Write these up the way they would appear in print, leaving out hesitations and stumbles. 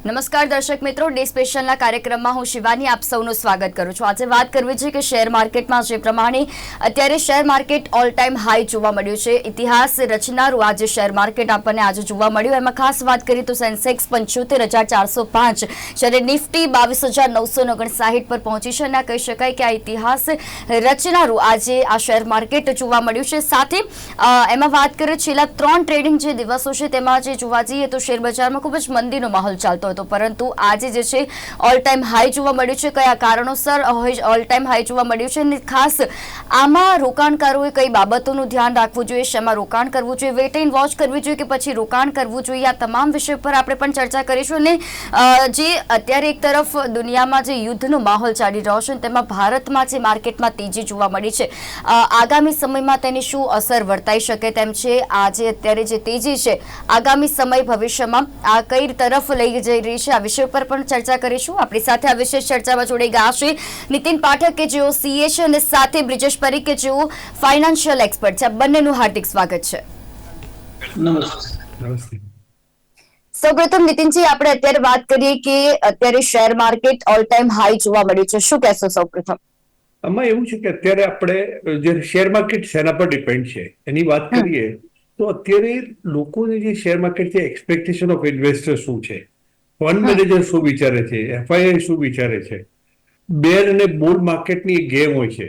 નમસ્કાર દર્શક મિત્રો, ડે સ્પેશિયલના કાર્યક્રમમાં હું શિવાની આપ સૌનું સ્વાગત કરું છું. આજે વાત કરવી છે કે શેર માર્કેટમાં જે પ્રમાણે અત્યારે share market all time high જોવા મળ્યું છે. ઇતિહાસ રચનારું આજે શેર માર્કેટ આપણને આજે જોવા મળ્યું. એમાં ખાસ વાત કરીએ તો સેન્સેક્સ 75,405 જ્યારે નિફ્ટી 22,959 પર પહોંચી છે. અને કહી શકાય કે આ ઇતિહાસ રચનારું આજે આ શેર માર્કેટ જોવા મળ્યું છે. સાથે એમાં વાત કરીએ છેલ્લા 3 ટ્રેડિંગ જે દિવસો છે તેમાં જે જોવા જઈએ તો શેર બજારમાં ખૂબ જ મંદીનો માહોલ ચાલતો હતો, પરંતુ આજે જે છે ઓલ ટાઈમ હાઈ જોવા મળ્યું છે. કયા કારણોસર ઓલ ટાઈમ હાઈ જોવા મળ્યું છે અને ખાસ આમાં રોકાણકારોએ કઈ બાબતોનું ધ્યાન રાખવું જોઈએ, શેમાં રોકાણ કરવું જોઈએ, વેટ એન્ડ વોચ કરવી જોઈએ કે પછી રોકાણ કરવું જોઈએ, આ તમામ વિષય પર આપણે પણ ચર્ચા કરીશું. અને જે અત્યારે એક તરફ દુનિયામાં જે યુદ્ધનો માહોલ ચાલી રહ્યો છે તેમાં ભારતમાં જે માર્કેટમાં તેજી જોવા મળી છે, આગામી સમયમાં તેની શું અસર વર્તાઈ શકે તેમ છે. આજે અત્યારે જે તેજી છે આગામી સમય ભવિષ્યમાં આ કઈ તરફ લઈ જઈ રહી છે, આ વિષય પર પણ ચર્ચા કરીશું. આપણી સાથે આ વિશેષ ચર્ચામાં જોડાઈ ગયા છે નીતિન પાઠક કે જેઓ સીએ છે અને સાથે બ્રિજેશ પરીખ કે જેઓ ફાઇનાન્શિયલ એક્સપર્ટ છે. બંનેનું હાર્દિક સ્વાગત છે. નમસ્તે. સૌપ્રથમ નીતિનજી, આપણે અત્યારે વાત કરીએ કે અત્યારે share market all time high જોવા મળ્યું છે, શું કહેશો સૌપ્રથમ? આમાં એવું છે કે અત્યારે આપણે જે શેર માર્કેટ શેના પર ડિપેન્ડ છે એની વાત કરીએ તો અત્યારે લોકોની જે શેર માર્કેટ છે એક્સપેક્ટેશન ઓફ ઇન્વેસ્ટર શું છે, ફંડ મેનેજર શું વિચારે છે, એફઆઈઆઈ શું વિચારે છે, બેર અને બુલ માર્કેટની એક ગેમ હોય છે,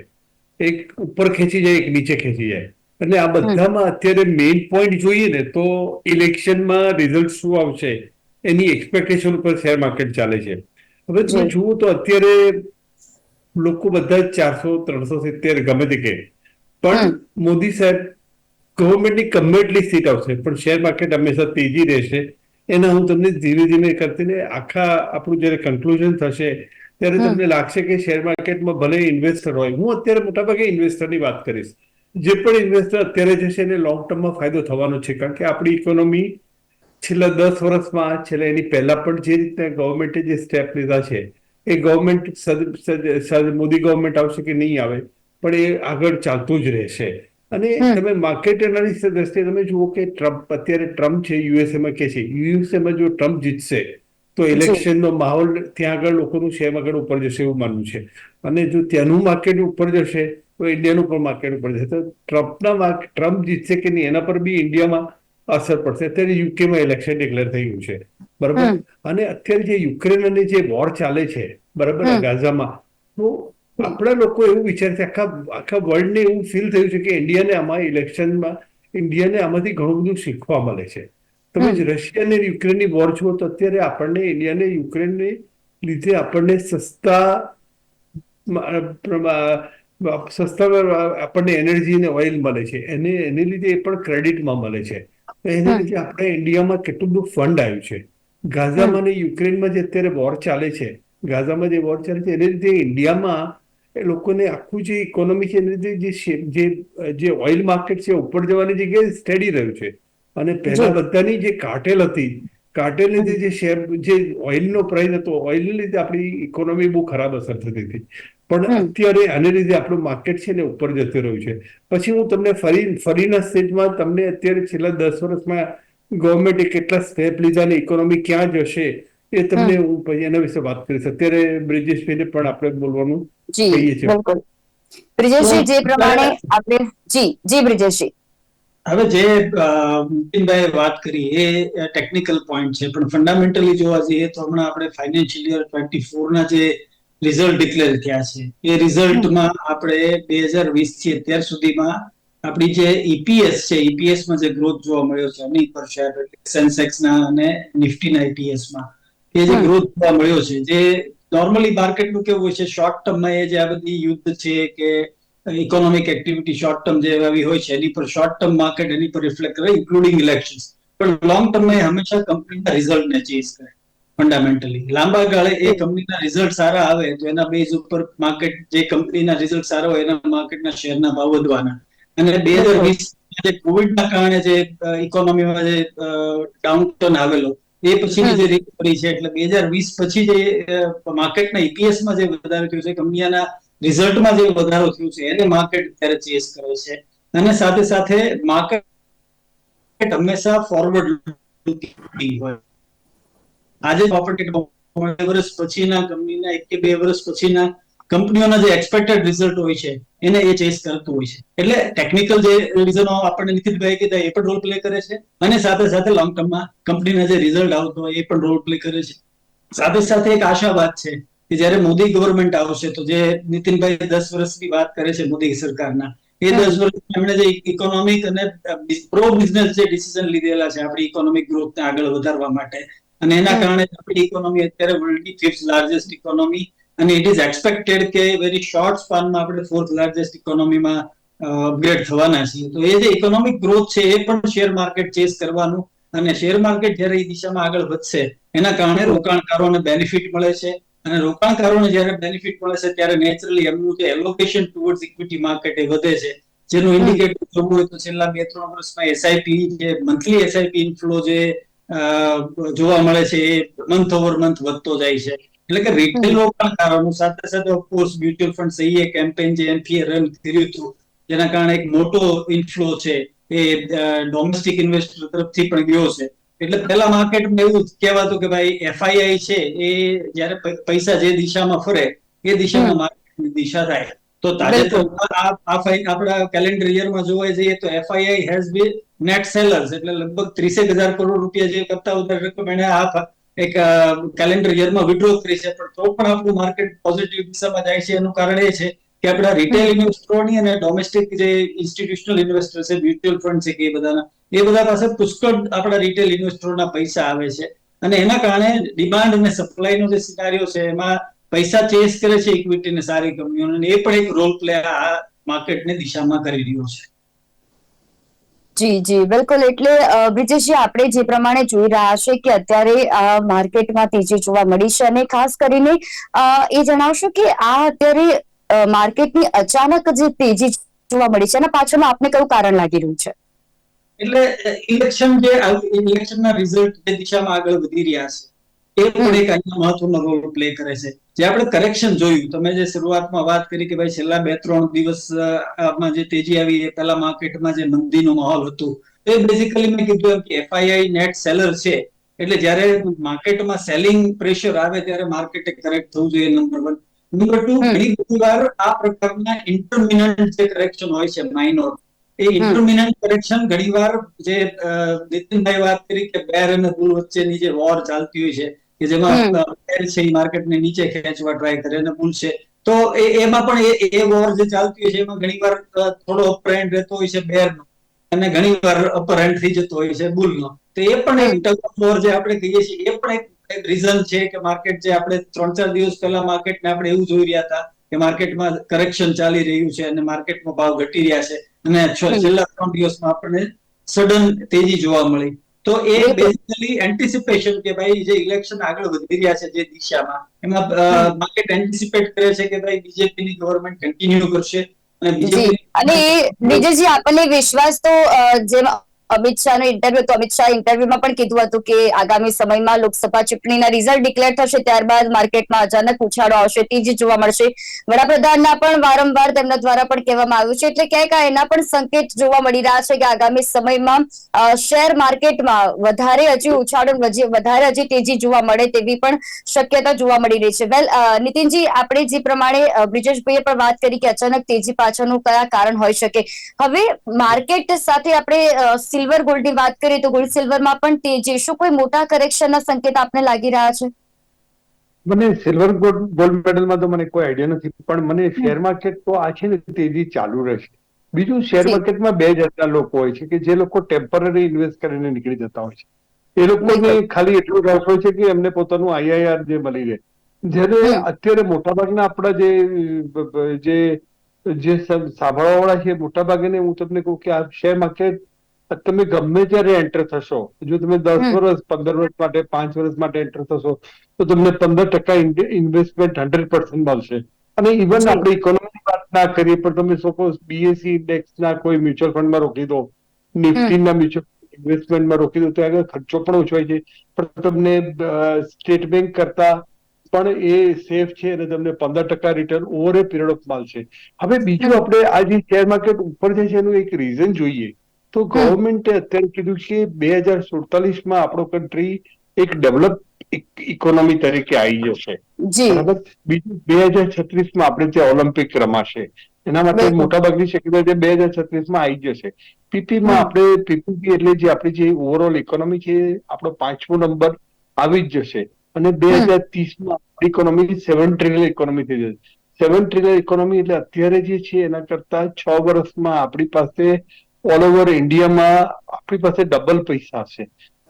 એક ઉપર ખેંચી જાય એક નીચે ખેંચી જાય. અને આ બધામાં અત્યારે મેઇન પોઈન્ટ જોઈએ ને તો ઇલેક્શનમાં રિઝલ્ટ શું આવશે એની એક્સપેક્ટેશન ઉપર શેર માર્કેટ ચાલે છે. હવે તમે જુઓ તો અત્યારે લોકો બધા 400-370 ગમે તે કે, પણ મોદી સાહેબ ગવર્મેન્ટની ગમે એટલી સીટ આવશે પણ શેર માર્કેટ હંમેશા તેજી રહેશે. એના હું તમને ધીમે ધીમે કરતીને આખા આપણું જયારે કન્ક્લુઝન થશે ત્યારે તમને લાગશે કે શેર માર્કેટમાં ભલે ઇન્વેસ્ટર હોય, હું અત્યારે મોટાભાગે ઇન્વેસ્ટરની વાત કરીશ, જે પણ ઇન્વેસ્ટર અત્યારે જશે એને લોંગ ટર્મમાં ફાયદો થવાનો છે. કારણ કે આપણી ઇકોનોમી છેલ્લા 10 વર્ષમાં, છેલ્લા એની પહેલા પણ જે રીતે ગવર્મેન્ટે જે સ્ટેપ લીધા છે એ ગવર્મેન્ટ મોદી ગવર્મેન્ટ આવશે કે નહીં આવે પણ એ આગળ ચાલતું જ રહેશે. અને તમે માર્કેટ એનાલિસિસ દ્રષ્ટિએ તમે જુઓ કે ટ્રમ્પ છે યુએસએમાં કે છે, યુએસએમાં જો ટ્રમ્પ જીતશે તો ઇલેક્શનનો માહોલ ત્યાં આગળ લોકોનું શેર માર્કેટ ઉપર જશે એવું માનવું છે. અને જો ત્યાંનું માર્કેટ ઉપર જશે તો ઇન્ડિયાનું પણ માર્કેટ ઉપર જશે. તો ટ્રમ્પ જીતશે કે નહીં એના પર બી ઇન્ડિયામાં અસર પડશે. અત્યારે યુકેમાં ઇલેક્શન ડિક્લેર થઈ ગયું છે, બરાબર. અને અત્યારે જે યુક્રેન અને જે વોર ચાલે છે, બરાબર, ગાઝામાં, તો આપણા લોકો એવું વિચારે છે, આખા વર્લ્ડને એવું ફીલ થયું છે કે ઇન્ડિયાને આમાંથી ઘણું બધું શીખવા મળે છે. તમે રશિયા અને યુક્રેનની વોર જુઓ તો અત્યારે આપણને ઇન્ડિયાને યુક્રેનને લીધે આપણને સસ્તા આપણને એનર્જી અને ઓઇલ મળે છે, એને લીધે એ પણ ક્રેડિટમાં મળે છે. એના લીધે આપણે ઇન્ડિયામાં કેટલું બધું ફંડ આવ્યું છે. ગાઝામાં અને યુક્રેનમાં જે અત્યારે વોર ચાલે છે, ગાઝામાં જે વોર ચાલે છે એને લીધે ઇન્ડિયામાં એ લોકોને આખું જે ઇકોનોમી છે એને લીધે જે ઓઇલ માર્કેટ છે ઉપર જવાની જગ્યાએ સ્ટેડી રહ્યું છે. અને પહેલા બધાની જે કાર્ટેલ હતી, કાર્ટેલ લીધે જે ઓઇલનો પ્રાઇસ હતો, ઓઇલને લીધે આપણી ઇકોનોમી બહુ ખરાબ અસર થતી હતી. પણ અત્યારે આને લીધે આપણું માર્કેટ છે ને ઉપર જતું રહ્યું છે. પછી હું તમને ફરીના સ્ટેજમાં તમને અત્યારે છેલ્લા 10 વર્ષમાં ગવર્મેન્ટે કેટલા સ્ટેપ લીધા ને ઇકોનોમી ક્યાં જશે એ તમને હું પછી એના વિશે વાત કરીશ. અત્યારે બ્રિજેશભાઈને પણ આપણે બોલવાનું કહીએ છીએ. બ્રિજેશજી, જે પ્રમાણે આપણે બ્રિજેશજી હવે જે નીતિનભાઈએ વાત કરી એ ટેકનિકલ પોઈન્ટ છે, પણ ફંડામેન્ટલી જોવા જઈએ તો હમણાં આપણે ફાઇનાન્શિયલ યર 24ના જે રિઝલ્ટ ડિક્લેર થયા છે એ રિઝલ્ટમાં આપણે 2020 થી અત્યાર સુધીમાં આપણી જે ઈપીએસ છે, ઈપીએસમાં જે ગ્રોથ જોવા મળ્યો છે અર્નિંગ પર શેર, સેન્સેક્સના અને નિફ્ટીના ઈટીએસમાં એ જે ગ્રોથ જોવા મળ્યો છે, જે નોર્મલી માર્કેટનું કેવું હોય છે શોર્ટ ટર્મમાં એ જે આ બધી યુદ્ધ છે કે ઇકોનોમિક એક્ટિવિટી શોર્ટ ટર્મ જે આવી હોય છે એની પર શોર્ટ ટર્મ માર્કેટ એની પર રિફ્લેક્ટ કરે, ઇન્ક્લુડિંગ ઇલેક્શન્સ. પણ લોંગ ટર્મમાં એ હંમેશા કંપનીના રિઝલ્ટને ચેઝ કરે. ફંડામેન્ટલી લાંબા ગાળે એ કંપનીના રિઝલ્ટ સારા આવે તો એના બેઝ ઉપર માર્કેટ, જે કંપનીના રિઝલ્ટ સારા હોય એના માર્કેટના શેરના ભાવ વધવાના. અને 2020 જે કોવિડના કારણે જે ઇકોનોમીમાં જે ડાઉનટર્ન આવેલો એ પછીની જે રિકવરી છે, એટલે 2020 પછી જે માર્કેટના ઈપીએસમાં જે વધારો થયો છે, કંપનીના રિઝલ્ટમાં જે વધારો થયો છે એને માર્કેટ અત્યારે ચેઝ કરે છે. અને સાથે સાથે માર્કેટ હંમેશા ફોરવર્ડ લુકિંગ હોય. આજે ઓપરેટેડ 2 વર્ષ પછીના કંપનીના 1 કે 2 વર્ષ પછીના કંપનીઓના જે એક્સપેક્ટેડ રિઝલ્ટ હોય છે એને એ ચેસ કરતું હોય છે. એટલે ટેકનિકલ જે રીઝનો આપણને નીતિનભાઈ કીધા એ પણ રોલ પ્લે કરે છે, અને સાથે સાથે લોંગ ટર્મમાં કંપનીના જે રિઝલ્ટ આવતો હોય એ પણ રોલ પ્લે કરે છે. સાથે સાથે એક આશાવાદ છે કે જ્યારે મોદી ગવર્મેન્ટ આવશે તો જે નીતિનભાઈ 10 વર્ષની વાત કરે છે મોદી સરકારના, એ 10 વર્ષમાં એમણે જે ઇકોનોમિક અને પ્રો બિઝનેસ જે ડિસિઝન લીધેલા છે આપણી ઇકોનોમિક ગ્રોથને આગળ વધારવા માટે, અને એના કારણે આપણી ઇકોનોમી અત્યારે વર્લ્ડની 5th લાર્જેસ્ટ ઇકોનોમી, અને ઇટ ઇઝ એક્સપેક્ટેડ કે વેરી શોર્ટ સ્પાનમાં આપણે 4th લાર્જેસ્ટ ઇકોનોમીમાં અપગ્રેડ થવાના છીએ. તો એ જે ઇકોનોમિક ગ્રોથ છે એ પણ શેર માર્કેટ ચેસ કરવાનું, અને શેર માર્કેટ જ્યારે એ દિશામાં આગળ વધશે એના કારણે રોકાણકારોને બેનિફિટ મળે છે, અને રોકાણકારોને જ્યારે બેનિફિટ મળે છે ત્યારે નેચરલી એમનું જે એલોકેશન ટુવર્ડ્સ ઇક્વિટી માર્કેટ એ વધે છે. જેનું ઇન્ડિકેટર જોવું હોય તો છેલ્લા 2-3 વર્ષમાં એસઆઈપી જે મંથલી એસઆઈપી ઇનફ્લો જે જોવા મળે છે એ મંથ ઓવર મંથ વધતો જાય છે. એટલે કે રિટેલ રોકાણકારોનું સાથે સાથે ઓફકોર્સ મ્યુચ્યુઅલ ફંડ સહીએ કેમ્પેન જે એમપીએ રન કર્યું હતું જેના કારણે એક મોટો ઇનફ્લો છે એ ડોમેસ્ટિક ઇન્વેસ્ટર તરફથી પણ ગયો છે. એટલે પહેલા માર્કેટમાં એવું કહેવાતું કે ભાઈ એફઆઈઆઈ છે એ જ્યારે પૈસા જે દિશામાં ફરે એ દિશામાં માર્કેટની દિશા થાય. તો તાજેતરમાં આપણા કેલેન્ડર યરમાં જોવા જઈએ તો FII has been net sellers, એટલે લગભગ 30,000 કરોડ રૂપિયા જે કરતા વધારે રકમ એને આ એક કેલેન્ડર યરમાં વિડ્રો કરી છે, પણ તો પણ આપણું માર્કેટ પોઝિટિવ દિશામાં જાય છે. એનું કારણ એ છે કે આપણા રિટેલ ઇન્વેસ્ટરોની અને ડોમેસ્ટિક જે ઇન્સ્ટિટ્યુશનલ ઇન્વેસ્ટર છે, મ્યુચ્યુઅલ ફંડ છે કે એ બધા પાસે પુષ્કળ આપણા રિટેલ ઇન્વેસ્ટરોના પૈસા આવે છે, અને એના કારણે ડિમાન્ડ અને સપ્લાયનો જે સિનારિયો છે એમાં પૈસા ચેસ કરે છે ઇક્વિટીને સારી કંપનીઓને, એ પણ એક રોલ પ્લે આ માર્કેટની દિશામાં કરી રહ્યો છે. જી જી બિલકુલ. એટલે બ્રિજેશજી, આપણે જે પ્રમાણે જોઈ રહ્યા છે કે અત્યારે માર્કેટમાં તેજી જોવા મળી છે, અને ખાસ કરીને એ જણાવશો કે આ અત્યારે માર્કેટની અચાનક જે તેજી જોવા મળી છે એના પાછળનું આપને કયું કારણ લાગી રહ્યું છે? એટલે ઇલેક્શનના રિઝલ્ટ જે દિશામાં આગળ વધી રહ્યા છે એ પણ એક અહીંયા મહત્વનો રોલ પ્લે કરે છે. જે આપણે કરેક્શન જોયું, તમે જે શરૂઆતમાં વાત કરી કે ભાઈ છેલ્લા 2-3 દિવસમાં જે તેજી આવી એ પહેલા માર્કેટમાં જે મંદીનો માહોલ હતો એ બેઝિકલી મેં કીધું કે એફઆઈઆઈ નેટ સેલર છે, એટલે જ્યારે માર્કેટમાં સેલિંગ પ્રેશર આવે ત્યારે માર્કેટે કરેક્ટ થવું જોઈએ, નંબર 1. નંબર 2, ઘણી બધી વાર આ પ્રકારના ઇન્ટરમિનન્ટ જે કરેક્શન હોય છે માઇનોર, એ ઇન્ટરમિનન્ટ કરેક્શન ઘણીવાર જે નીતિનભાઈ વાત કરી કે બેર અને બુલ વચ્ચેની જે વોર ચાલતી હોય છે કે જેમાં બેર છે એ માર્કેટને નીચે ખેંચવા ટ્રાય કરે અને બુલ છે તો એમાં પણ એ વોર જે ચાલતી હોય છે એમાં ઘણીવાર થોડો અપર એન્ડ રહેતો હોય છે બેરનો, અને ઘણીવાર અપર એન્ડ થઈ જતો હોય છે બુલનો. તો એ પણ એક ટગ ઓફ વોર જે આપણે કહીએ છીએ એ પણ એક રીઝન છે કે માર્કેટ જે આપણે 3-4 દિવસ પહેલા માર્કેટને આપણે એવું જોઈ રહ્યા હતા કે માર્કેટમાં કરેક્શન ચાલી રહ્યું છે અને માર્કેટમાં ભાવ ઘટી રહ્યા છે, અને છેલ્લા 3 દિવસમાં આપણને સડન તેજી જોવા મળી. તો એ બેઝિકલી એન્ટિસિપેશન કે ભાઈ જે ઇલેક્શન આગળ વધી રહ્યા છે જે દિશામાં, એમાં માર્કેટ એન્ટિસિપેટ કરે છે કે ભાઈ બીજેપીની ગવર્મેન્ટ કન્ટિન્યુ કરશે, અને બીજેપી અને બ્રિજેશજી, આપણને વિશ્વાસ તો જેમ અમિત શાહનો ઇન્ટરવ્યુ, તો અમિત શાહ ઇન્ટરવ્યુમાં પણ કીધું હતું કે આગામી સમયમાં લોકસભા ચૂંટણીના રિઝલ્ટ ડિક્લેર થશે ત્યારબાદ માર્કેટમાં અચાનક ઉછાળો આવશે, તેજી જોવા મળશે. વડાપ્રધાનના પણ વારંવાર તેમના દ્વારા પણ કહેવામાં આવ્યું છે, એટલે ક્યાંક એના પણ સંકેત જોવા મળી રહ્યા છે કે આગામી સમયમાં શેર માર્કેટમાં વધારે હજી ઉછાળો, વધારે હજી તેજી જોવા મળે તેવી પણ શક્યતા જોવા મળી રહી છે. વેલ નીતિનજી, આપણે જે પ્રમાણે બ્રિજેશભાઈએ પણ વાત કરી કે અચાનક તેજી પાછળનું કયા કારણ હોઈ શકે, હવે માર્કેટ સાથે આપણે સિલ્વર ગોલ્ડની વાત કરીએ તો ગોલ્ડ સિલ્વરમાં પણ તેજી, શું કોઈ મોટા કરેક્શનના સંકેત આપને લાગી રહ્યા છે? મને સિલ્વર ગોલ્ડ મેડલમાં તો મને કોઈ આઈડિયા નથી, પણ મને શેર માર્કેટ તો આ છે ને તેજી ચાલુ રહેશે. બીજું, શેર માર્કેટમાં 2 જાતના લોકો હોય છે કે જે લોકો ટેમ્પરરી ઇન્વેસ્ટ કરીને નીકળી જતા હોય છે. એ લોકોને ખાલી એટલું રસ હોય છે કે એમને પોતાનું આઈઆઈઆર જે મળી રહે. જ્યારે અત્યારે મોટાભાગના આપણા જે સાંભળવા વાળા છે મોટાભાગે હું તમને કહું કે આ શેર માર્કેટ તમે ગમે ત્યારે એન્ટર થશો, જો તમે 10 વર્ષ 15 વર્ષ માટે 5 વર્ષ માટે એન્ટર થશો તો તમને 15% ઇન્વેસ્ટમેન્ટ 100% મળશે. અને ઇવન આપણે ઇકોનોમીની વાત ના કરીએ પણ તમે સપોઝ બીએસસી ઇન્ડેક્સના કોઈ મ્યુચ્યુઅલ ફંડમાં રોકી દો, નિફ્ટીના મ્યુચ્યુઅલ ઇન્વેસ્ટમેન્ટમાં રોકી દો તો આગળ ખર્ચો પણ ઓછો હોય છે, પણ તમને સ્ટેટ બેંક કરતા પણ એ સેફ છે અને તમને 15% return over A period of મળશે. હવે બીજું, આપણે આ જે શેર માર્કેટ ઉપર જાય છે એનું એક રીઝન જોઈએ તો ગવર્મેન્ટે અત્યારે કીધું છે 2047માં આપણો કન્ટ્રી એક ડેવલપ ઇકોનોમી તરીકે આવી જશે. જી બરાબર. બીજું 2036માં આપણે જે ઓલિમ્પિક રમાશે એના માટે બિલકુલ. મોટાભાગની શક્યતા 2036માં આવી જશે. પીપીમાં આપણે પીપીપી એટલે જે આપણી જે ઓવરઓલ ઇકોનોમી છે આપણો 5મો નંબર આવી જ જશે અને 2030માં ઇકોનોમી 7 ટ્રિલિયન ઇકોનોમી થઈ જશે. 7 ટ્રિલિયન ઇકોનોમી એટલે અત્યારે જે છે એના કરતા 6 વર્ષમાં આપણી પાસે ઓલ ઓવર ઇન્ડિયામાં આપણી પાસે ડબલ પૈસા હશે.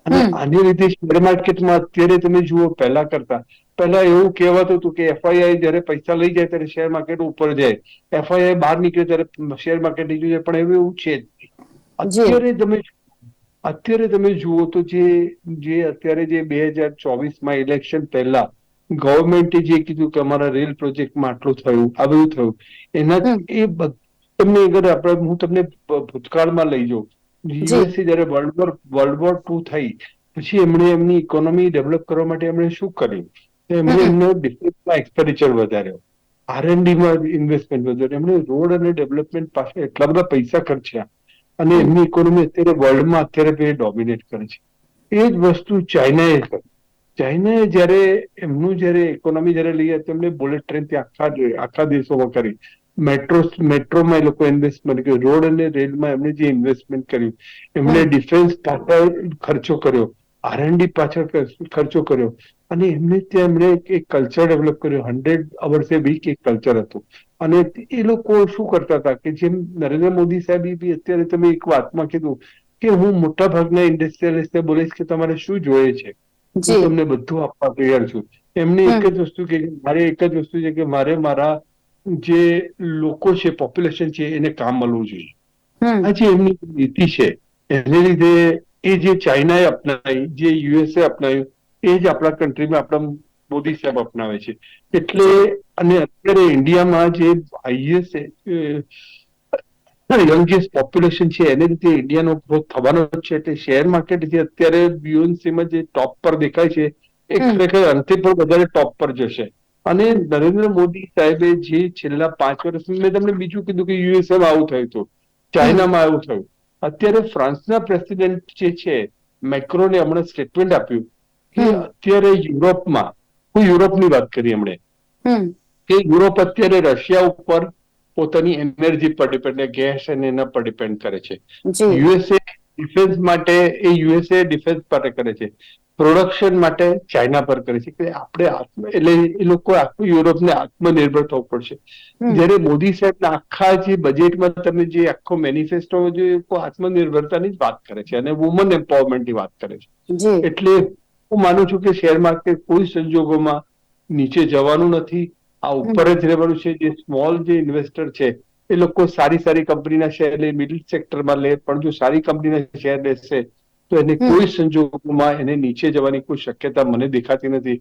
અને આની લીધે શેર માર્કેટમાં અત્યારે તમે જુઓ પહેલા એવું કહેવાતું હતું કે એફઆઈઆઈ જયારે પૈસા લઈ જાય ત્યારે શેર માર્કેટ ઉપર જાય, એફઆઈઆઈ બહાર નીકળે ત્યારે શેર માર્કેટ નીકળી જાય, પણ એવું છે જ નહીં. અત્યારે તમે જુઓ તો જે અત્યારે જે 2024માં ઇલેક્શન પહેલા ગવર્મેન્ટે જે કીધું કે અમારા રેલ પ્રોજેક્ટમાં આટલું થયું, આ બધું થયું, એના એ તમને અગર આપણે હું તમને ભૂતકાળમાં લઈ જાઉં, યુએસએ જયારે વર્લ્ડ વોર 2 થઈ પછી એમણે એમની ઇકોનોમી ડેવલપ કરવા માટે એમણે શું કર્યું? એમણે એમનો ડિફેન્સમાં એક્સપેન્ડિચર વધાર્યો, આરએનડીમાં ઇન્વેસ્ટમેન્ટ વધાર્યો, એમણે રોડ અને ડેવલપમેન્ટ પાસે એટલા બધા પૈસા ખર્ચ્યા અને એમની ઇકોનોમી અત્યારે વર્લ્ડમાં અત્યારે ડોમિનેટ કરે છે. એ જ વસ્તુ ચાઇનાએ કરી. ચાઇનાએ જયારે ઇકોનોમી જયારે લઈ તેમને બુલેટ ટ્રેન આખા દેશોમાં કરી, મેટ્રોમાં એ લોકો ઇન્વેસ્ટમેન્ટ કર્યું, રોડ અને રેલમાં એમણે જે ઇન્વેસ્ટમેન્ટ કર્યું, એમણે ડિફેન્સ પાછળ ખર્ચો કર્યો, આરએનડી પાછળ ખર્ચો કર્યો અને એમને ત્યાં એમણે એક કલ્ચર ડેવલપ કર્યો. 100 અવર્સ એ વીક એક કલ્ચર હતું અને એ લોકો શું કરતા હતા કે જેમ નરેન્દ્ર મોદી સાહેબ બી અત્યારે તમે એક વાતમાં કીધું કે હું મોટા ભાગના ઇન્ડસ્ટ્રીયલિસ્ટને બોલીશ કે તમારે શું જોઈએ છે, હું તમને બધું આપવા તૈયાર છું. એમને એક જ વસ્તુ કે મારે એક જ વસ્તુ છે કે મારે મારા જે લોકો છે, પોપ્યુલેશન છે, એને કામ મળવું જોઈએ. આ જે એમની નીતિ છે એને લીધે એ જે ચાઇનાએ અપનાવી, જે યુએસએ અપનાવ્યું, એ જ આપણા કન્ટ્રીમાં આપણા મોદી સાહેબ અપનાવે છે. એટલે અને અત્યારે ઇન્ડિયામાં જે હાઈએસ્ટ યંગેસ્ટ પોપ્યુલેશન છે એને લીધે ઇન્ડિયાનો ગ્રોથ થવાનો જ છે. એટલે શેર માર્કેટ જે અત્યારે બીઓએનસીમાં જે ટોપ પર દેખાય છે એ ખરેખર અંતે પર વધારે ટોપ પર જશે. અને નરેન્દ્ર મોદી સાહેબે જે છેલ્લા 5 વર્ષ, મેં તમને બીજું કીધું કે યુએસએમાં આવું થયું હતું, ચાઇનામાં આવું થયું, અત્યારે ફ્રાન્સના પ્રેસિડેન્ટ જે છે મેક્રોને હમણાં સ્ટેટમેન્ટ આપ્યું કે અત્યારે યુરોપની વાત કરી એમણે કે યુરોપ અત્યારે રશિયા ઉપર પોતાની એનર્જી પર ડિપેન્ડ, ગેસ અને એના પર ડિપેન્ડ કરે છે. યુએસએ ડિફેન્સ માટે ડિફેન્સ માટે કરે છે, પ્રોડક્શન માટે ચાઇના પર કરે છે કે આપણે એટલે એ લોકો આખું યુરોપને આત્મનિર્ભર થવું પડશે. જયારે મોદી સાહેબના આખા જે બજેટમાં તમે જે આખો મેનિફેસ્ટો જે આત્મનિર્ભરતાની જ વાત કરે છે અને વુમન એમ્પાવરમેન્ટની વાત કરે છે. એટલે હું માનું છું કે શેર માર્કેટ કોઈ સંજોગોમાં નીચે જવાનું નથી, આ ઉપર જ રહેવાનું છે. જે સ્મોલ જે ઇન્વેસ્ટર છે એ લોકો સારી કંપનીના શેર લે, મિડલ સેક્ટરમાં લે, પણ જો સારી કંપનીના શેર લેશે તો એને કોઈ સંજોગોમાં એને નીચે જવાની કોઈ શક્યતા મને દેખાતી નથી.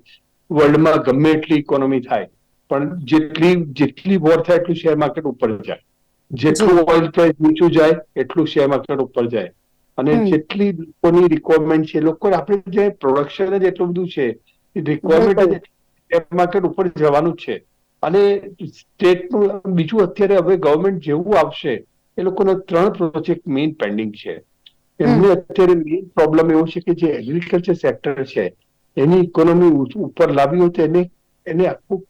વર્લ્ડમાં ગમે એટલી ઇકોનોમી થાય પણ જેટલી વોર થાય એટલું શેર માર્કેટ ઉપર જાય, જેટલું ઓઇલ પ્રાઇસ નીચું જાય એટલું શેર માર્કેટ ઉપર જાય. અને જેટલી લોકોની રિક્વાયરમેન્ટ છે, લોકો આપણે જે પ્રોડક્શન જ એટલું બધું છે, રિક્વાયરમેન્ટ શેર માર્કેટ ઉપર જવાનું જ છે. અને સ્ટેટનું બીજું અત્યારે હવે ગવર્મેન્ટ જેવું આવશે એ લોકોના 3 પ્રોજેક્ટ મેઇન પેન્ડિંગ છે. એમને અત્યારે મેઇન પ્રોબ્લેમ એવો છે કે જે એગ્રીકલ્ચર સેક્ટર છે એની ઇકોનોમી ઉપર લાવી હોય તો એને આખું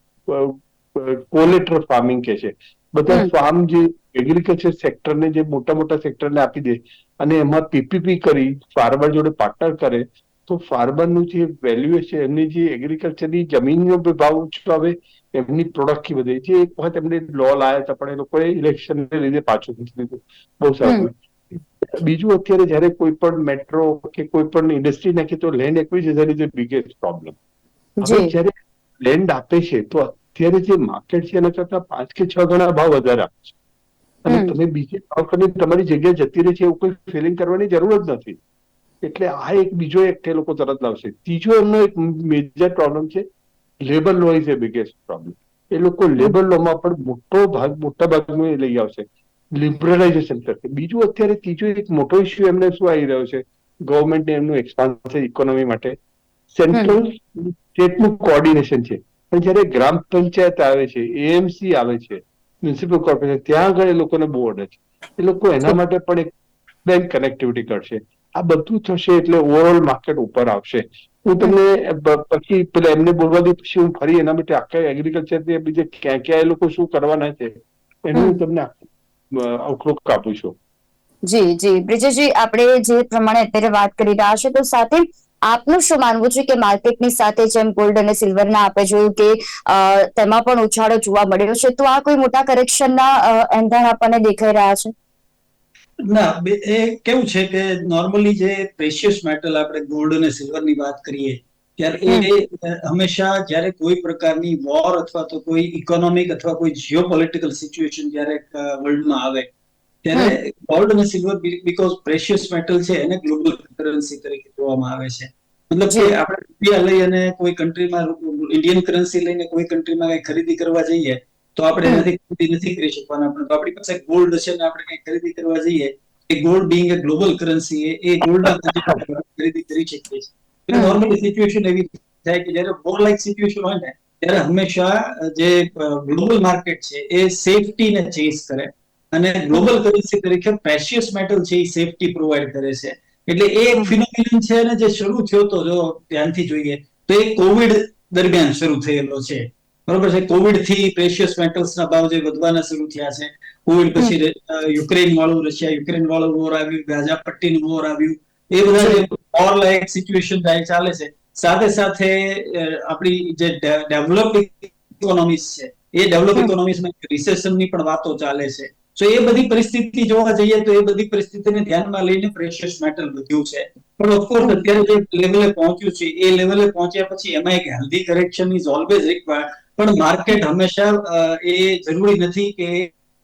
કોલેટરલ ફાર્મિંગ કે છે. બધા ફાર્મ જે એગ્રીકલ્ચર સેક્ટરને જે મોટા સેક્ટરને આપી દે અને એમાં પીપીપી કરી ફાર્મર જોડે પાર્ટનર કરે તો ફાર્મરનું જે વેલ્યુ છે, એમની જે એગ્રીકલ્ચરની જમીનનો ભાવ ઊંચો આવે, એમની પ્રોડક્ટ વધે. જે એક વખત એમને લો લાયા હતા પણ એ લોકોએ ઇલેક્શનને લીધે પાછું ખેંચી લીધું. બહુ સારું. બીજું અત્યારે જયારે કોઈ પણ મેટ્રો કે કોઈ પણ ઇન્ડસ્ટ્રી નાખે તો land acquisition is the biggest problem. હવે જયારે લેન્ડ આપે છે તો અત્યારે જે માર્કેટ છે એના કરતા 5 કે 6 ગણા ભાવ વધારે આપે છે અને તમે બીજે ભાવ કરીને તમારી જગ્યા જતી રહે છે એવું કોઈ ફિલિંગ કરવાની જરૂર જ નથી. એટલે આ એક બીજો એક એ લોકો તરત લાવશે. ત્રીજો એમનો એક મેજર પ્રોબ્લેમ છે, labour law is a biggest problem. એ લોકો લેબર લોમાં પણ મોટા ભાગનું એ લઈ આવશે, લિબરલાઇઝેશન કરશે. બીજું અત્યારે ત્રીજો એક મોટો ઇસ્યુ એમને શું આવી રહ્યો છે, ગવર્મેન્ટને એમનું એક્સપાન્શન ઇકોનોમી માટે સેન્ટ્રલ સ્ટેટનું કોઓર્ડિનેશન છે. પણ જયારે ગ્રામ પંચાયત આવે છે, એએમસી આવે છે, મ્યુનિસિપલ કોર્પોરેશન, ત્યાં આગળ એ લોકોને બહુ અડે છે. એ લોકો એના માટે પણ એક બેંક કનેક્ટિવિટી કરશે. આ બધું થશે એટલે ઓવરઓલ માર્કેટ ઉપર આવશે. હું તમને પછી પેલા એમને બોલવા દઉં પછી હું ફરી એના માટે આખા એગ્રીકલ્ચર બીજે ક્યાં ક્યાં એ લોકો શું કરવાના છે એનું હું તમને આઉટલુક આપું છું. જી જી બ્રિજેશજી, આપણે જે પ્રમાણે અત્યારે વાત કરી રહ્યા છે તો સાથે આપનું શું માનવું છે કે માર્કેટની સાથે જેમ ગોલ્ડ અને સિલ્વરના આપણે જોયું કે તેમાં પણ ઉછાળો જોવા મળ્યો છે, તો આ કોઈ મોટા કરેક્શનના એંધાણ આપણને દેખાઈ રહ્યા છે? ના, એ કેવું છે કે નોર્મલી જે પ્રેશિયસ મેટલ આપણે ગોલ્ડ અને સિલ્વર ની વાત કરીએ ત્યારે એ હંમેશા જ્યારે કોઈ પ્રકારની વોર અથવા તો કોઈ ઇકોનોમિક અથવા કોઈ જીઓપોલિટિકલ સિચ્યુએશન જ્યારે વર્લ્ડમાં આવે ત્યારે ગોલ્ડ અને સિલ્વર બીકોઝ પ્રેશિયસ મેટલ છે એને ગ્લોબલ કરન્સી તરીકે જોવામાં આવે છે. મતલબ કે આપણે રૂપિયા લઈ અને કોઈ કન્ટ્રીમાં ઇન્ડિયન કરન્સી લઈને કોઈ કન્ટ્રીમાં કઈ ખરીદી કરવા જઈએ તો આપણે એનાથી ખરીદી નથી કરી શકવાના, પણ આપણી પાસે ગોલ્ડ છે ને આપણે કઈ ખરીદી કરવા જઈએ એ ગોલ્ડ બીંગ એ ગ્લોબલ કરન્સી એ ગોલ્ડના ખરીદી કરી શકીએ છીએ. એટલે નોર્મલી સિચ્યુએશન એવી થાય કે જ્યારે વોર લાઇક સિચ્યુએશન હોય ને ત્યારે હંમેશા જે ગ્લોબલ માર્કેટ છે એ સેફટીને ચેઝ કરે અને ગ્લોબલ કરન્સી તરીકે પ્રેશિયસ મેટલ છે એ સેફટી પ્રોવાઈડ કરે છે. એટલે એ એક ફિનોમિનન છે ને જે શરૂ થયો તો જો ધ્યાનથી જોઈએ તો એ કોવિડ દરમિયાન શરૂ થયેલો છે. બરોબર છે. કોવિડ થી પ્રેશિયસ મેટલ્સના ભાવ જે વધવાના શરૂ થયા છે. કોવિડ પછી યુક્રેન વાળું રશિયા યુક્રેન વાળું વોર આવ્યું, ગાઝા પટ્ટીનું વોર આવ્યું, એ બધા જે વોર લાયક સિચ્યુએશન ચાલે છે સાથે સાથે આપણી જે ડેવલપ ઇકોનોમીઝ છે એ ડેવલપ ઇકોનોમીઝમાં રિસેશનની પણ વાતો ચાલે છે. તો એ બધી પરિસ્થિતિ જોવા જઈએ તો એ બધી પરિસ્થિતિને ધ્યાનમાં લઈને પ્રેશિયસ મેટલ વધ્યું છે. પણ ઓફકોર્સ અત્યારે જે લેવલે પહોંચ્યું છે એ લેવલે પહોંચ્યા પછી એમાં એક healthy correction is always required. પણ માર્કેટ હંમેશા એ જરૂરી નથી કે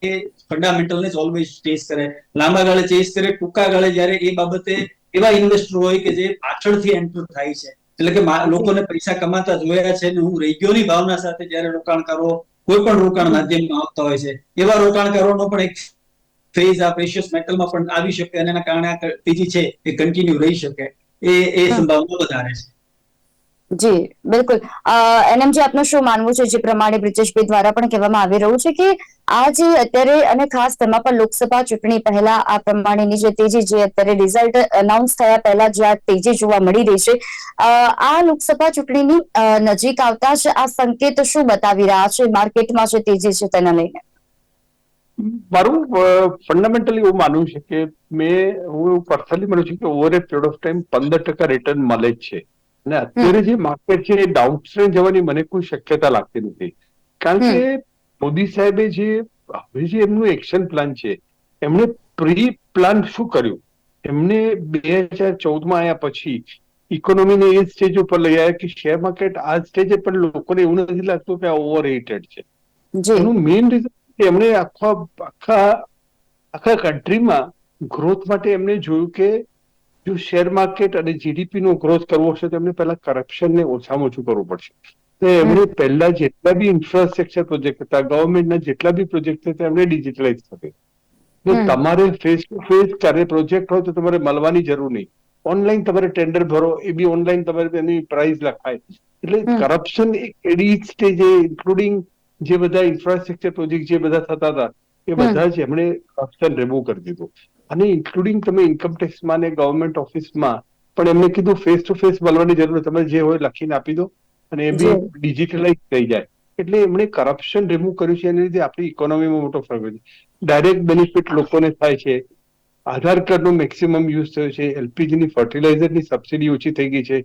એ ફંડામેન્ટલને જ ઓલવેઝ ચેઝ કરે. લાંબા ગાળે ચેઝ કરે, ટૂંકા ગાળે જ્યારે એ બાબતે એવા ઇન્વેસ્ટર હોય કે જે પાછળથી એન્ટર થાય છે, એટલે કે લોકોને પૈસા કમાતા જોયા છે અને હું રહી ગયોની ભાવના સાથે જ્યારે રોકાણકારો કોઈ પણ રોકાણ માધ્યમમાં આવતા હોય છે એવા રોકાણકારોનો પણ એક ફેઝ આ પ્રેશિયસ મેટલમાં પણ આવી શકે અને એના કારણે આ તેજી છે એ કન્ટિન્યુ રહી શકે એ સંભાવના વધારે છે. જી બિલકુલ. એનએમજી, આપનું શું માનવું છે જે પ્રમાણે બ્રિજેશભાઈ દ્વારા પણ કહેવામાં આવી રહ્યું છે કે આ જે અત્યારે અને ખાસ તેમાં પણ લોકસભા ચૂંટણી પહેલા આ પ્રમાણેની જે તેજી જે અત્યારે રિઝલ્ટ અનાઉન્સ થયા પહેલા જે આ તેજી જોવા મળી રહી છે, આ લોકસભા ચૂંટણીની નજીક આવતા જ આ સંકેત શું બતાવી રહ્યા છે માર્કેટમાં જે તેજી છે તેને લઈને? મારું ફંડામેન્ટલી એવું માનવું છે કે હું પર્સનલી માનું છું કે over A period of time 15% return મળે જ છે. અને અત્યારે જે માર્કેટ છે એ ડાઉન ટ્રેન્ડ જવાની મને કોઈ શક્યતા લાગતી નથી. કારણ કે મોદી સાહેબે હવે જે એમનું એક્શન પ્લાન છે એમણે પ્રી પ્લાન શું કર્યું, એમને 2014માં આવ્યા પછી ઇકોનોમીને એ સ્ટેજ ઉપર લઈ આવ્યા કે શેર માર્કેટ આ સ્ટેજે પણ લોકોને એવું નથી લાગતું કે આ ઓવર રેટેડ છે. એનું મેઇન રીઝન એમણે આખા કન્ટ્રીમાં ગ્રોથ માટે એમને જોયું કે જો શેર માર્કેટ અને જીડીપી નો ગ્રોથ કરવો હશે તો એમને પહેલા કરપ્શનને ઓછામાં ઓછું કરવું પડશે. તો એમણે પહેલા જેટલા બી ઇન્ફ્રાસ્ટ્રક્ચર પ્રોજેક્ટ હતા, ગવર્મેન્ટના જેટલા બી પ્રોજેક્ટ હતા એમણે ડિજિટલાઇઝ કરે. તમારે ફેસ ટુ ફેસ ક્યારે પ્રોજેક્ટ હોય તો તમારે મળવાની જરૂર નહીં, ઓનલાઈન તમારે ટેન્ડર ભરો, એ બી ઓનલાઈન તમારે તેની પ્રાઇસ લખાય. એટલે કરપ્શન એક એડી સ્ટેજે ઇન્ક્લુડિંગ જે બધા ઇન્ફ્રાસ્ટ્રક્ચર પ્રોજેક્ટ જે બધા થતા હતા એ બધા જ એમણે કરપ્શન રિમૂવ કરી દીધું. અને ઇન્ક્લુડિંગ તમે ઇન્કમટેક્સમાં ને ગવર્મેન્ટ ઓફિસમાં પણ એમને કીધું ફેસ ટુ ફેસ મળવાની જરૂર, તમે જે હોય લખીને આપી દો અને એ બી ડિજિટલાઇઝ થઈ જાય. એટલે એમણે કરપ્શન રિમૂવ કર્યું છે, એના લીધે આપણી ઇકોનોમીમાં મોટો ફરક છે. ડાયરેક્ટ બેનિફિટ લોકોને થાય છે. આધાર કાર્ડનો મેક્સિમમ યુઝ થયો છે, એલપીજીની ફર્ટિલાઇઝરની સબસિડી ઓછી થઈ ગઈ છે,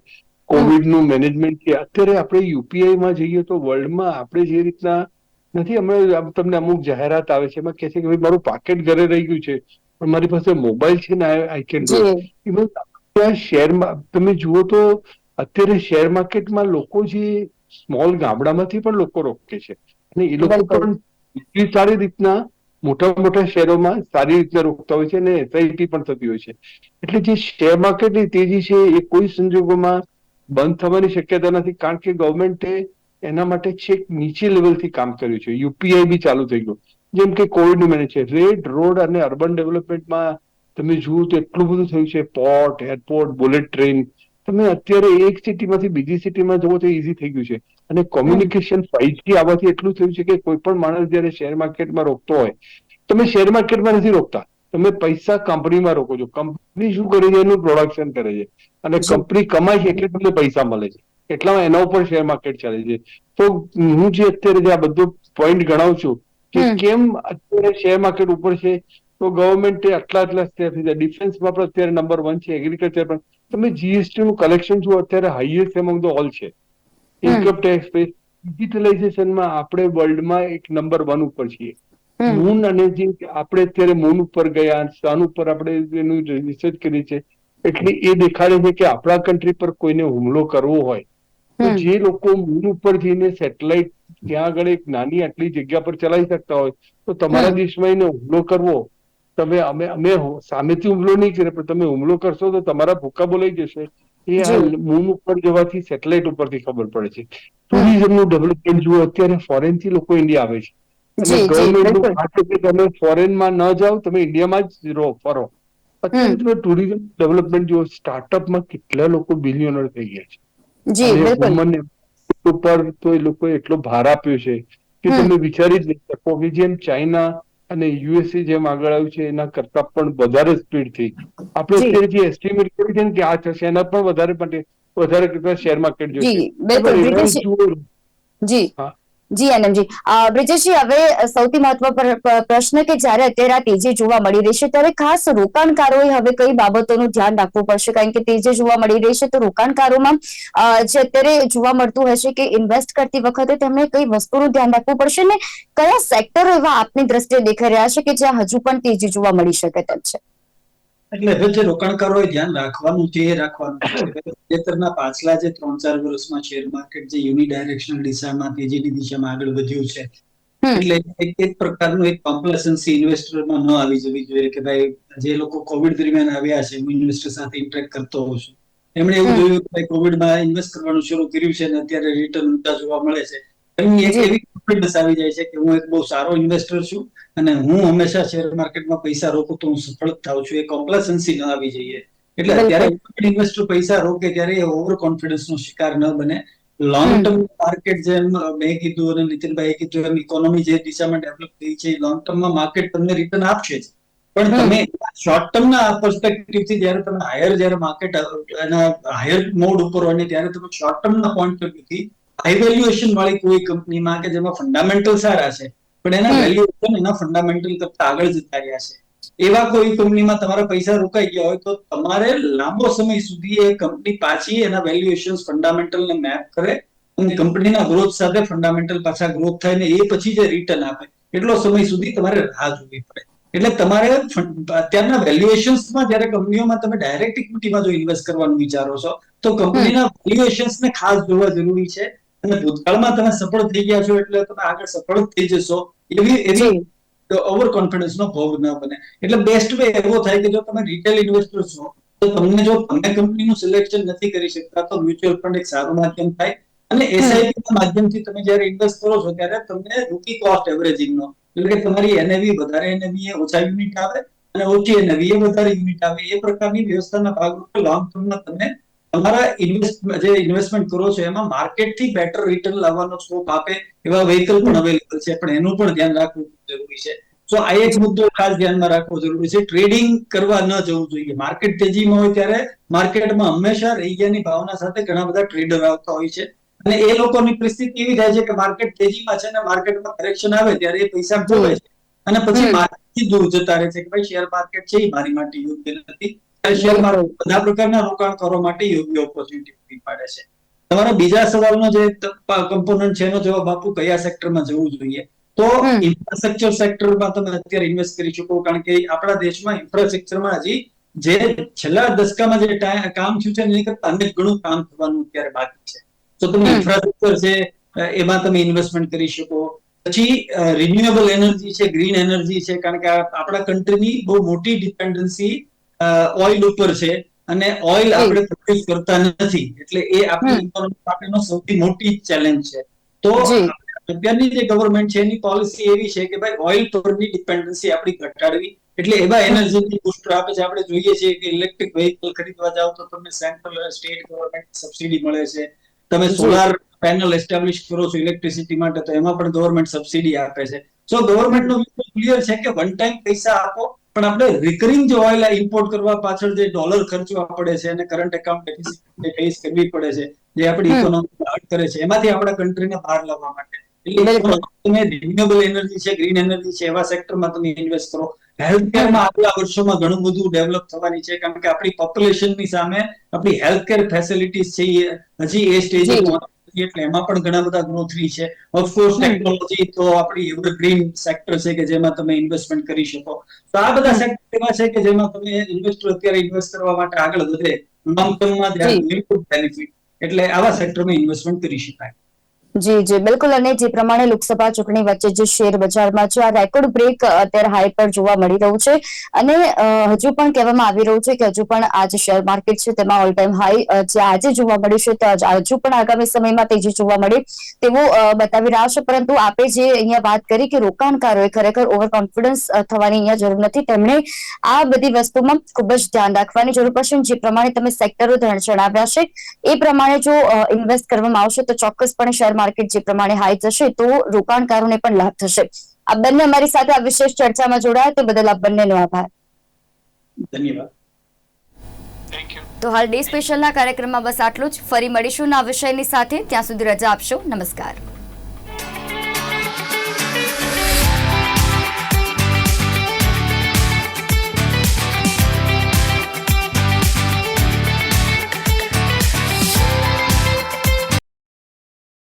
કોવિડનું મેનેજમેન્ટ છે. અત્યારે આપણે યુપીઆઈમાં જઈએ તો વર્લ્ડમાં આપણે જે રીતના નથી, હમણાં તમને અમુક જાહેરાત આવે છે એમાં કહે છે કે ભાઈ મારું પાકેટ ઘરે રહી ગયું છે પણ મારી પાસે મોબાઈલ છે ને આઈ કેન ડુ ઇટ. શેરમાં તમે જુઓ તો અત્યારે શેર માર્કેટમાં લોકો જે સ્મોલ ગામડામાંથી પણ લોકો રોકે છે અને એ લોકો પણ એટલી સારી રીતના મોટા શહેરોમાં સારી રીતે રોકતા હોય છે અને એસઆઈપી પણ થતી હોય છે. એટલે જે શેર માર્કેટની તેજી છે એ કોઈ સંજોગોમાં બંધ થવાની શક્યતા નથી, કારણ કે ગવર્મેન્ટે એના માટે છેક નીચે લેવલથી કામ કર્યું છે. યુપીઆઈ બી ચાલુ થઈ ગયું, જેમ કે કોવિડનું મેનેજ છે. રેડ રોડ અને અર્બન ડેવલપમેન્ટમાં તમે જુઓ તો એટલું બધું થયું છે, પોર્ટ, એરપોર્ટ, બુલેટ ટ્રેન. તમે અત્યારે એક સિટીમાંથી બીજી સિટીમાં જવો તો ઈઝી થઈ ગયું છે. અને કોમ્યુનિકેશન 5G આવવાથી એટલું થયું છે કે કોઈ પણ માણસ જયારે શેર માર્કેટમાં રોકતો હોય, તમે શેર માર્કેટમાં નથી રોકતા, તમે પૈસા કંપનીમાં રોકો છો. કંપની શું કરે છે? એનું પ્રોડક્શન કરે છે અને કંપની કમાય છે એટલે તમને પૈસા મળે છે. એટલામાં એના ઉપર શેર માર્કેટ ચાલે છે. તો હું જે અત્યારે જે આ બધો પોઈન્ટ ગણાવું છું કે કેમ અત્યારે શેર માર્કેટ ઉપર છે, તો ગવર્મેન્ટે આટલા સ્ટેપ લીધા. ડિફેન્સમાં પણ અત્યારે નંબર 1 છે, એગ્રીકલ્ચર પણ. તમે જીએસટી નું કલેક્શન જુઓ, અત્યારે હાઈએસ્ટ એમંગ ધ ઓલ છે. ઇન્કમ ટેક્સ પે ડિજિટલાઇઝેશનમાં આપણે વર્લ્ડમાં એક નંબર 1 ઉપર છીએ. મૂન અને જે આપણે અત્યારે મૂન ઉપર ગયા, સન ઉપર આપણે એનું રિસર્ચ કરી છે, એટલે એ દેખાડે છે કે આપણા કન્ટ્રી પર કોઈને હુમલો કરવો હોય તો જે લોકો મૂન ઉપર જઈને સેટેલાઇટ ત્યાં આગળ એક નાની આટલી જગ્યા પર ચલાવી શકતા હોય, તો તમારા દેશમાં એને હુમલો કરવો, તમે અમે સામેથી હુમલો નહીં કરે, પણ તમે હુમલો કરશો તો તમારા ભૂકા બોલાઈ જશે. એ આ મૂન ઉપર જવાથી સેટેલાઇટ ઉપરથી ખબર પડે છે. ટુરિઝમનું ડેવલપમેન્ટ જુઓ, અત્યારે ફોરેન થી લોકો ઇન્ડિયા આવે છે અને ગવર્મેન્ટનું આ છે કે તમે ફોરેનમાં ન જાઓ, તમે ઇન્ડિયામાં જ રહો, ફરો. અત્યારે તમે ટુરિઝમ ડેવલપમેન્ટ જુઓ, સ્ટાર્ટઅપમાં કેટલા લોકો બિલિયનર થઈ ગયા છે. અને વુમન ઉપર તો એ લોકો એટલો ભાર આપ્યો છે કે તમે વિચારી જ નહીં શકો કે જેમ ચાઇના અને યુએસએ જેમ આગળ આવ્યું છે એના કરતા પણ વધારે સ્પીડ થી આપણે અત્યારે જે એસ્ટિમેટ કરી છે ને કે આ થશે, એના પણ વધારે કરતા શેર માર્કેટ જોશે. રિલાયન્સ જુઓ. જી જી આનંદજી. બ્રિજેશજી, હવે સૌથી મહત્વપૂર્ણ પ્રશ્ન કે જ્યારે અત્યારે આ તેજી જોવા મળી રહી છે, ત્યારે ખાસ રોકાણકારોએ હવે કઈ બાબતોનું ધ્યાન રાખવું પડશે? કારણ કે તેજી જોવા મળી રહી છે, તો રોકાણકારોમાં જે અત્યારે જોવા મળતું હશે કે ઇન્વેસ્ટ કરતી વખતે તેમણે કઈ વસ્તુનું ધ્યાન રાખવું પડશે ને કયા સેક્ટરો એવા આપની દ્રષ્ટિએ દેખાઈ રહ્યા છે કે જ્યાં હજુ પણ તેજી જોવા મળી શકે તેમ છે? એટલે હવે જે રોકાણકારોએ ધ્યાન રાખવાનું છે એ રાખવાનું છે કે તાજેતરના પાછલા જે 3-4 વર્ષમાં શેર માર્કેટ જે યુનિડાયરેક્શનલ દિશામાં તેજીની દિશામાં આગળ વધ્યું છે, એટલે એક પ્રકારનું એક કોમ્પ્લેસન્સી ઇન્વેસ્ટરમાં ન આવી જવી જોઈએ કે ભાઈ જે લોકો કોવિડ દરમિયાન આવ્યા છે, હું ઇન્વેસ્ટર સાથે ઇન્ટરેક્ટ કરતો હોઉં છું, એમણે એવું જોયું કે ભાઈ કોવિડમાં ઇન્વેસ્ટ કરવાનું શરૂ કર્યું છે અને અત્યારે રિટર્ન ઊંચા જોવા મળે છે. એમની એક એવી કોન્ફિડન્સ આવી જાય છે કે હું એક બહુ સારો ઇન્વેસ્ટર છું અને હું હંમેશા શેર માર્કેટમાં પૈસા રોકું તો હું સફળ થાઉં છું. એ કોમ્પ્લેસન્સી ન આવી જોઈએ. એટલે અત્યારે ઇન્વેસ્ટર પૈસા રોકે ત્યારે એ ઓવર કોન્ફિડન્સ નો શિકાર ન બને. લોંગ ટર્મ માર્કેટ જેમ મેં કીધું અને નીતિનભાઈ કીધું એમ ઇકોનોમી જે દિશામાં ડેવલપ થઈ છે, લોંગ ટર્મમાં માર્કેટ તમને રિટર્ન આપશે જ. પણ તમે શોર્ટ ટર્મના પર્સપેક્ટિવથી જ્યારે તમે જ્યારે માર્કેટ એના હાયર મોડ ઉપર હોય ત્યારે તમે શોર્ટ ટર્મના પોઈન્ટ ઓફ વ્યૂથી હાઈ વેલ્યુએશન વાળી કોઈ કંપનીમાં કે જેમાં ફંડામેન્ટલ સારા છે પણ એના વેલ્યુએશન એના ફંડામેન્ટલ કરતા આગળ જતા રહ્યા છે, એવા કોઈ કંપનીમાં તમારા પૈસા રોકાઈ ગયા હોય તો તમારે લાંબો સમય સુધી એ કંપની પાછી એના વેલ્યુએશન ફંડામેન્ટલ ને મેપ કરે અને કંપનીના ગ્રોથ સાથે ફંડામેન્ટલ પાછા ગ્રોથ થાય ને એ પછી જે રિટર્ન આપે એટલો સમય સુધી તમારે રાહ જોવી પડે. એટલે તમારે અત્યારના વેલ્યુએશન્સમાં જ્યારે કંપનીઓમાં તમે ડાયરેક્ટ ઇક્વિટીમાં જો ઇન્વેસ્ટ કરવાનું વિચારો છો તો કંપનીના વેલ્યુએશન્સને ખાસ જોવા જરૂરી છે. અને ભૂતકાળમાં તમે સફળ થઈ ગયા છો એટલે તમે આગળ સફળ થઈ જશો એવી ઓવર કોન્ફિડન્સ નો ભોગ ન બને. એટલે બેસ્ટ વે એવો થાય કે જો તમે રિટેલ ઇન્વેસ્ટર છો તો તમને જો તમે કંપનીનું સિલેક્શન નથી કરી શકતા તો મ્યુચ્યુઅલ ફંડ એક સારું માધ્યમ થાય. અને એસઆઈપી ના માધ્યમથી તમે જ્યારે ઇન્વેસ્ટ કરો છો ત્યારે તમને રૂપી કોસ્ટ એવરેજિંગ નો એટલે કે તમારી એનએવી વધારે એનએવી એ ઓછા યુનિટ આવે અને ઓછી એનએવી એ વધારે યુનિટ આવે એ પ્રકારની વ્યવસ્થાના ભાગરૂપે લોંગ ટર્મમાં તમે તમારા ઇન્વેસ્ટમેન્ટ કરો છો એમાં માર્કેટથી બેટર રિટર્ન લાવવાનો સ્કોપ આપે એવા વ્હીકલ પણ અવેલેબલ છે, પણ એનું પણ ધ્યાન રાખવું જરૂરી છે. તો આ એક મુદ્દો ખાસ ધ્યાનમાં રાખવો જરૂરી છે. ટ્રેડિંગ કરવા ન જવું જોઈએ. માર્કેટ તેજીમાં હોય ત્યારે માર્કેટમાં હંમેશા રૈયાની ભાવના સાથે ઘણા બધા ટ્રેડર આવતા હોય છે અને એ લોકોની પરિસ્થિતિ એવી થાય છે કે માર્કેટ તેજીમાં છે અને માર્કેટમાં કરેક્શન આવે ત્યારે એ પૈસા ખોવાય છે અને પછી માર્કેટથી દૂર જતા રહે છે કે ભાઈ શેર માર્કેટ છે એ મારી માટે યોગ્ય નથી. શેર માર્કેટ બધા પ્રકારના રોકાણકારો માટે યોગ્ય ઓપોર્ચ્યુનિટી પૂરી પાડે છે. તમારા બીજા સવાલનો જે કમ્પોનન્ટ છે એનો જવાબ આપું કયા સેક્ટરમાં જવું જોઈએ, તો ઇન્ફ્રાસ્ટ્રક્ચર સેક્ટરમાં તમે અત્યારે ઇન્વેસ્ટ કરી શકો કારણ કે આપણા દેશમાં ઇન્ફ્રાસ્ટ્રક્ચરમાં હજી જે છેલ્લા દશકામાં જે કામ થયું છે એની કરતા અનેક ગણું કામ થવાનું અત્યારે બાકી છે. તો તમે ઇન્ફ્રાસ્ટ્રક્ચર છે એમાં તમે ઇન્વેસ્ટમેન્ટ કરી શકો. પછી રિન્યુએબલ એનર્જી છે, ગ્રીન એનર્જી છે, કારણ કે આપણા કન્ટ્રીની બહુ મોટી ડિપેન્ડન્સી ઓઇલ ઉપર છે અને ઓઇલ આપણે પ્રોડ્યુસ કરતા નથી એટલે એ આપણી ઇકોનોમી માટેનો સૌથી મોટી ચેલેન્જ છે. તો અત્યારની જે ગવર્મેન્ટ છે એની પોલિસી એવી છે કે ભાઈ ઓઇલ પરની ડિપેન્ડન્સી આપણી ઘટાડવી એટલે એવા એનર્જી બૂસ્ટર આપે છે. આપણે જોઈએ છીએ કે ઇલેક્ટ્રિક વેહિકલ ખરીદવા જાવ તો તમને સેન્ટ્રલ સ્ટેટ ગવર્મેન્ટ સબસિડી મળે છે. તમે સોલાર પેનલ એસ્ટાબ્લિશ કરો છો ઇલેક્ટ્રિસિટી માટે તો એમાં પણ ગવર્મેન્ટ સબસિડી આપે છે. સો ગવર્મેન્ટનો ક્લિયર છે કે વન ટાઈમ પૈસા આપો પણ આપણે રિકરિંગ જો ઓઇલ ઇમ્પોર્ટ કરવા પાછળ જે ડોલર ખર્ચવા પડે છે અને કરંટ એકાઉન્ટ ડેફિસિટ ફેસ કરવી પડે છે, જે આપણી ઇકોનોમી હર્ટ કરે છે, એમાંથી આપણા કન્ટ્રીને બહાર લાવવા માટે તમે રિન્યુએબલ એનર્જી છે, ગ્રીન એનર્જી છે, એવા સેક્ટરમાં તમે ઇન્વેસ્ટ કરો. હેલ્થકેરમાં આગલા વર્ષોમાં ઘણું બધું ડેવલપ થવાની છે, કારણ કે આપણી પોપ્યુલેશનની સામે આપણી હેલ્થકેર ફેસિલિટીઝ છે એ હજી એ સ્ટેજે પહોંચી, એટલે એમાં પણ ઘણા બધા ગ્રોથની છે. ઓફકોર્સ ટેકનોલોજી તો આપણી એવરગ્રીન સેક્ટર છે કે જેમાં તમે ઇન્વેસ્ટમેન્ટ કરી શકો. તો આ બધા સેક્ટર એવા છે કે જેમાં તમે ઇન્વેસ્ટર અત્યારે ઇન્વેસ્ટ કરવા માટે આગળ વધે, લોંગ ટર્મમાં દે આર ગોઈંગ બેનિફિટ, એટલે આવા સેક્ટરમાં ઇન્વેસ્ટમેન્ટ કરી શકાય. જી જી બિલકુલ. અને જે પ્રમાણે લોકસભા ચૂંટણી વચ્ચે જે શેર બજારમાં છે આ રેકોર્ડ બ્રેક અત્યારે હાઈ પર જોવા મળી રહ્યું છે, અને હજુ પણ કહેવામાં આવી રહ્યું છે કે હજુ પણ આ જે શેર માર્કેટ છે તેમાં ઓલ ટાઈમ હાઈ જે આજે જોવા મળ્યું છે તો હજુ પણ આગામી સમયમાં તેજી જોવા મળે તેવું બતાવી રહ્યા છે. પરંતુ આપે જે અહીંયા વાત કરી કે રોકાણકારોએ ખરેખર ઓવર કોન્ફિડન્સ થવાની અહીંયા જરૂર નથી, તેમણે આ બધી વસ્તુમાં ખૂબ જ ધ્યાન રાખવાની જરૂર પડશે. જે પ્રમાણે તમે સેક્ટરો જણાવ્યા છે એ પ્રમાણે જો ઇન્વેસ્ટ કરવામાં આવશે તો ચોક્કસપણે શેર માર્કેટ જે પ્રમાણે હાઈ જશે તો રોકાણકારોને પણ લાભ થશે. આ બંને અમારી સાથે આ વિશેષ ચર્ચામાં જોડાયા તે બદલ આપ બંનેનો આભાર. ધન્યવાદ. તો હાલ ડે સ્પેશિયલના કાર્યક્રમમાં બસ આટલું જ. ફરી મળીશું ના વિષયની સાથે, ત્યાં સુધી રજા આપશો. નમસ્કાર.